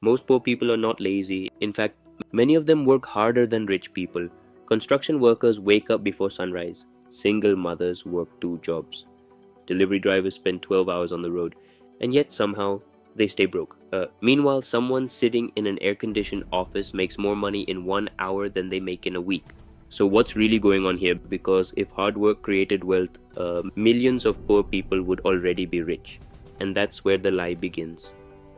Most poor people are not lazy. In fact, many of them work harder than rich people. Construction workers wake up before sunrise. Single mothers work 2 jobs. Delivery drivers spend 12 hours on the road. And yet somehow they stay broke. Meanwhile, someone sitting in an air-conditioned office makes more money in 1 hour than they make in a week. So what's really going on here? Because if hard work created wealth, millions of poor people would already be rich. And that's where the lie begins.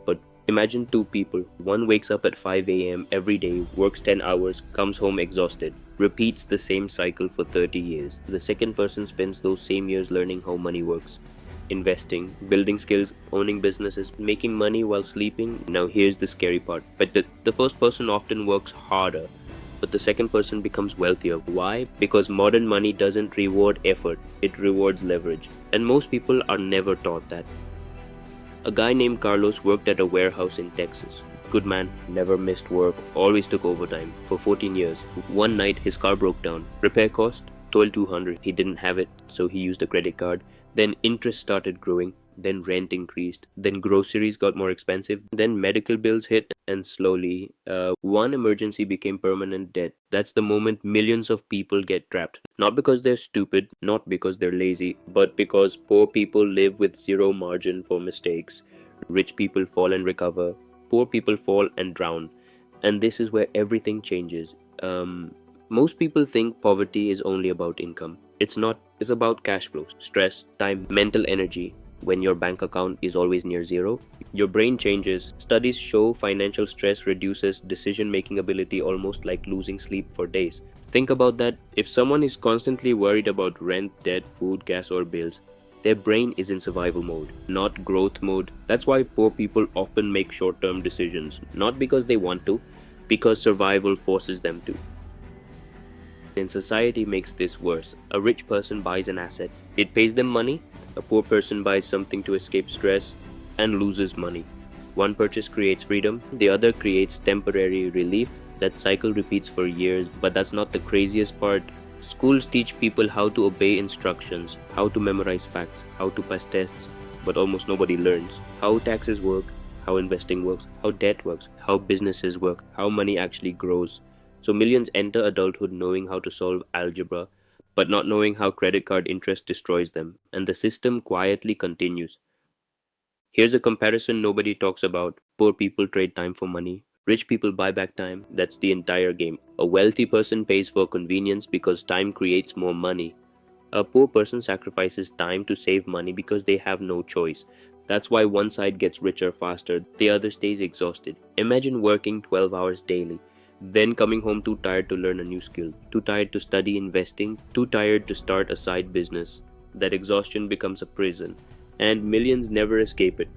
But imagine two people. One wakes up at 5 a.m. every day, works 10 hours, comes home exhausted, repeats the same cycle for 30 years. The second person spends those same years learning how money works, investing, building skills, owning businesses, making money while sleeping. Now here's the scary part. But the first person often works harder, but the second person becomes wealthier. Why? Because modern money doesn't reward effort, it rewards leverage. And most people are never taught that. A guy named Carlos worked at a warehouse in Texas. Good man, never missed work, always took overtime for 14 years. One night his car broke down. Repair cost? $1,200. He didn't have it, so he used a credit card. Then interest started growing. Then rent increased. Then groceries got more expensive. Then medical bills hit, and slowly, one emergency became permanent debt. That's the moment millions of people get trapped. Not because they're stupid, not because they're lazy, but because poor people live with zero margin for mistakes. Rich people fall and recover. Poor people fall and drown. And this is where everything changes. Most people think poverty is only about income. It's not. It's about cash flows, stress, time, mental energy. When your bank account is always near zero, your brain changes. Studies show financial stress reduces decision-making ability almost like losing sleep for days. Think about that. If someone is constantly worried about rent, debt, food, gas, or bills, their brain is in survival mode, not growth mode. That's why poor people often make short-term decisions, not because they want to, because survival forces them to. And society makes this worse. A rich person buys an asset. It pays them money. A poor person buys something to escape stress and loses money. One purchase creates freedom, the other creates temporary relief. That cycle repeats for years, but that's not the craziest part. Schools teach people how to obey instructions, how to memorize facts, how to pass tests, but almost nobody learns how taxes work, how investing works, how debt works, how businesses work, how money actually grows. So millions enter adulthood knowing how to solve algebra, but not knowing how credit card interest destroys them, and the system quietly continues. Here's a comparison nobody talks about. Poor people trade time for money. Rich people buy back time. That's the entire game. A wealthy person pays for convenience because time creates more money. A poor person sacrifices time to save money because they have no choice. That's why one side gets richer faster, the other stays exhausted. Imagine working 12 hours daily, then coming home too tired to learn a new skill, too tired to study investing, too tired to start a side business. That exhaustion becomes a prison, and millions never escape it.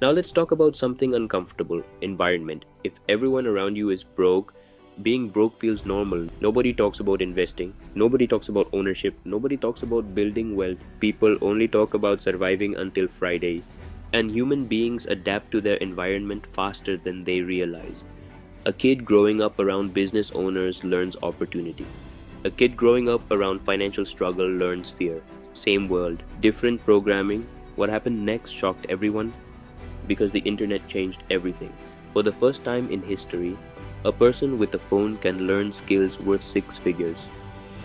Now let's talk about something uncomfortable: environment. If everyone around you is broke, being broke feels normal. Nobody talks about investing, nobody talks about ownership, nobody talks about building wealth. People only talk about surviving until Friday. And human beings adapt to their environment faster than they realize. A kid growing up around business owners learns opportunity. A kid growing up around financial struggle learns fear. Same world, different programming. What happened next shocked everyone because the internet changed everything. For the first time in history, a person with a phone can learn skills worth 6 figures.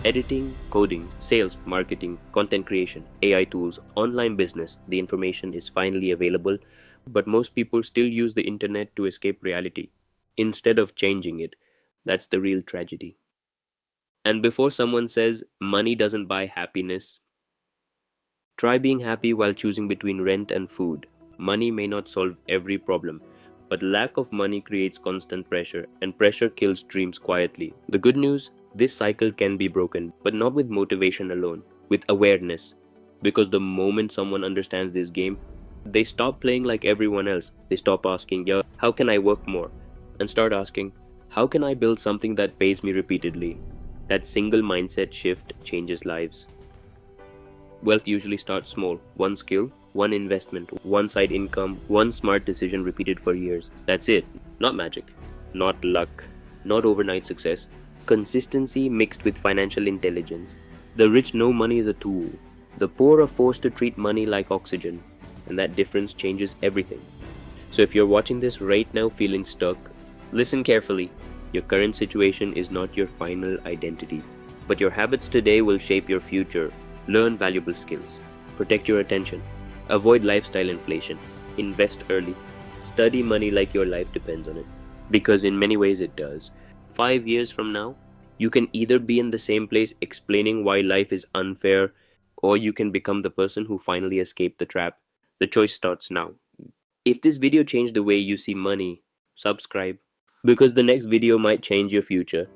Editing, coding, sales, marketing, content creation, AI tools, online business. The information is finally available, but most people still use the internet to escape reality instead of changing it. That's the real tragedy. And before someone says money doesn't buy happiness, try being happy while choosing between rent and food. Money may not solve every problem, but lack of money creates constant pressure, and pressure kills dreams quietly. The good news, this cycle can be broken, but not with motivation alone, with awareness. Because the moment someone understands this game, they stop playing like everyone else. They stop asking, "Yeah, how can I work more?" and start asking, "How can I build something that pays me repeatedly?" That single mindset shift changes lives. Wealth usually starts small. One skill, one investment, one side income, one smart decision repeated for years. That's it. Not magic, not luck, not overnight success. Consistency mixed with financial intelligence. The rich know money is a tool. The poor are forced to treat money like oxygen, and that difference changes everything. So if you're watching this right now feeling stuck, listen carefully. Your current situation is not your final identity, but your habits today will shape your future. Learn valuable skills, protect your attention, avoid lifestyle inflation, invest early, study money like your life depends on it. Because in many ways it does. 5 years from now, you can either be in the same place explaining why life is unfair, or you can become the person who finally escaped the trap. The choice starts now. If this video changed the way you see money, subscribe, because the next video might change your future.